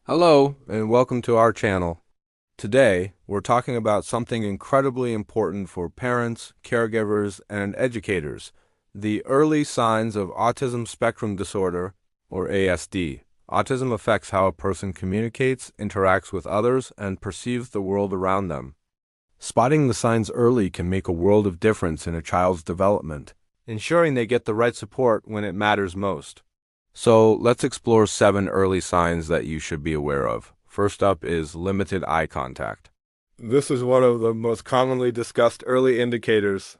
Hello, and welcome to our channel. Today, we're talking about something incredibly important for parents, caregivers, and educators, the early signs of autism spectrum disorder, or ASD. Autism affects how a person communicates, interacts with others, and perceives the world around them. Spotting the signs early can make a world of difference in a child's development, ensuring they get the right support when it matters most. So let's explore 7 early signs that you should be aware of. First up is limited eye contact. This is one of the most commonly discussed early indicators.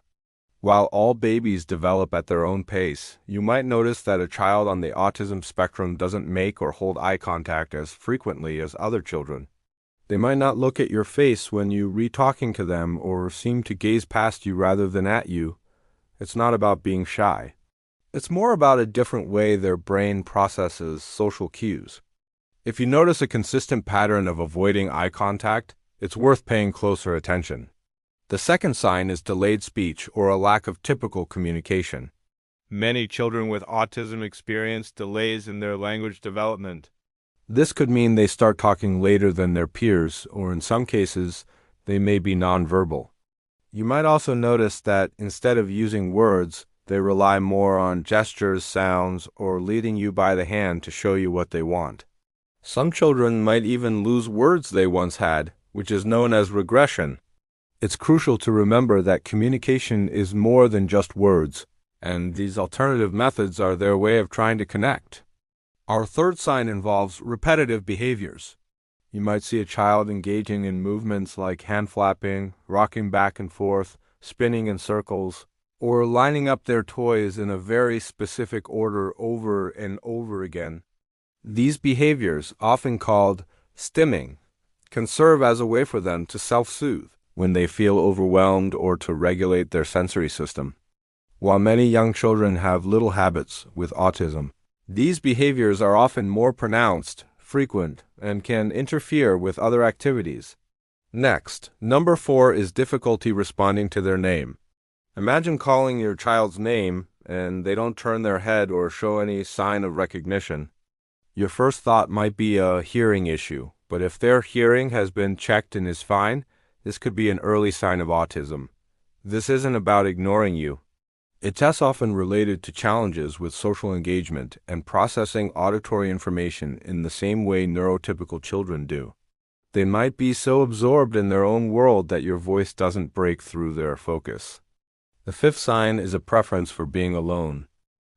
While all babies develop at their own pace, you might notice that a child on the autism spectrum doesn't make or hold eye contact as frequently as other children. They might not look at your face when you re-talking to them or seem to gaze past you rather than at you. It's not about being shy. It's more about a different way their brain processes social cues. If you notice a consistent pattern of avoiding eye contact, it's worth paying closer attention. The second sign is delayed speech or a lack of typical communication. Many children with autism experience delays in their language development. This could mean they start talking later than their peers, or in some cases, they may be nonverbal. You might also notice that instead of using words, they rely more on gestures, sounds, or leading you by the hand to show you what they want. Some children might even lose words they once had, which is known as regression. It's crucial to remember that communication is more than just words, and these alternative methods are their way of trying to connect. Our third sign involves repetitive behaviors. You might see a child engaging in movements like hand flapping, rocking back and forth, spinning in circles, or lining up their toys in a very specific order over and over again. These behaviors, often called stimming, can serve as a way for them to self-soothe when they feel overwhelmed or to regulate their sensory system. While many young children have little habits with autism, these behaviors are often more pronounced, frequent, and can interfere with other activities. Next, number 4 is difficulty responding to their name. Imagine calling your child's name and they don't turn their head or show any sign of recognition. Your first thought might be a hearing issue, but if their hearing has been checked and is fine, this could be an early sign of autism. This isn't about ignoring you. It's often related to challenges with social engagement and processing auditory information in the same way neurotypical children do. They might be so absorbed in their own world that your voice doesn't break through their focus. The fifth sign is a preference for being alone.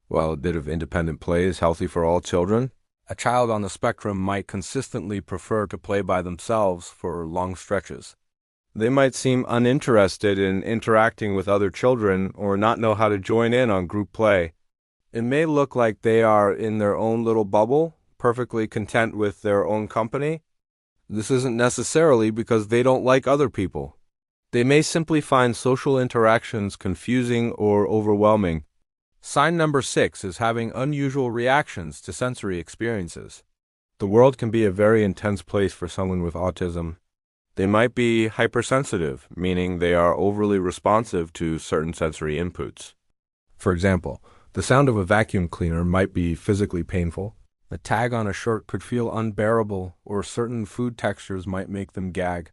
While a bit of independent play is healthy for all children, a child on the spectrum might consistently prefer to play by themselves for long stretches. They might seem uninterested in interacting with other children or not know how to join in on group play. It may look like they are in their own little bubble, perfectly content with their own company. This isn't necessarily because they don't like other people. They may simply find social interactions confusing or overwhelming. Sign number 6 is having unusual reactions to sensory experiences. The world can be a very intense place for someone with autism. They might be hypersensitive, meaning they are overly responsive to certain sensory inputs. For example, the sound of a vacuum cleaner might be physically painful. The tag on a shirt could feel unbearable, or certain food textures might make them gag.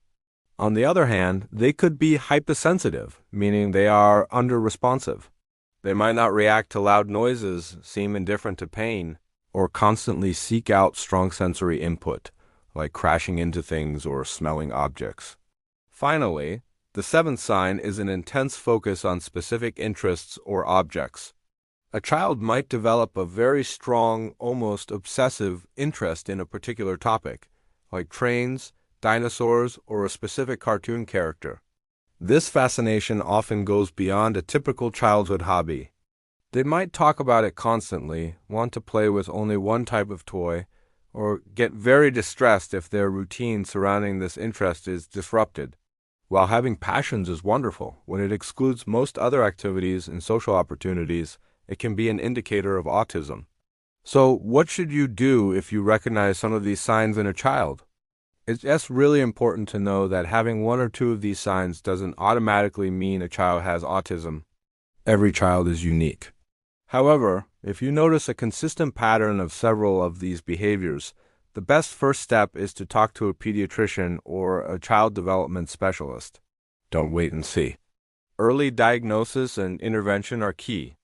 On the other hand, they could be hypersensitive, meaning they are under-responsive. They might not react to loud noises, seem indifferent to pain, or constantly seek out strong sensory input, like crashing into things or smelling objects. Finally, the 7th sign is an intense focus on specific interests or objects. A child might develop a very strong, almost obsessive interest in a particular topic, like trains, dinosaurs, or a specific cartoon character. This fascination often goes beyond a typical childhood hobby. They might talk about it constantly, want to play with only one type of toy, or get very distressed if their routine surrounding this interest is disrupted. While having passions is wonderful, when it excludes most other activities and social opportunities, it can be an indicator of autism. So, what should you do if you recognize some of these signs in a child? It's just really important to know that having 1 or 2 of these signs doesn't automatically mean a child has autism. Every child is unique. However, if you notice a consistent pattern of several of these behaviors, the best first step is to talk to a pediatrician or a child development specialist. Don't wait and see. Early diagnosis and intervention are key.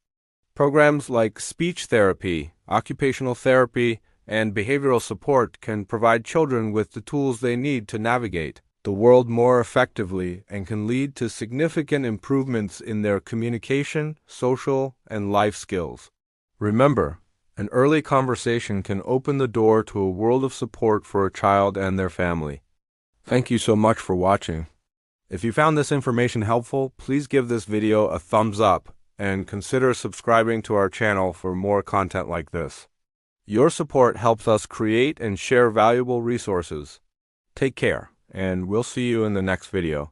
Programs like speech therapy, occupational therapy, and behavioral support can provide children with the tools they need to navigate the world more effectively and can lead to significant improvements in their communication, social, and life skills. Remember, an early conversation can open the door to a world of support for a child and their family. Thank you so much for watching. If you found this information helpful, please give this video a thumbs up and consider subscribing to our channel for more content like this. Your support helps us create and share valuable resources. Take care, and we'll see you in the next video.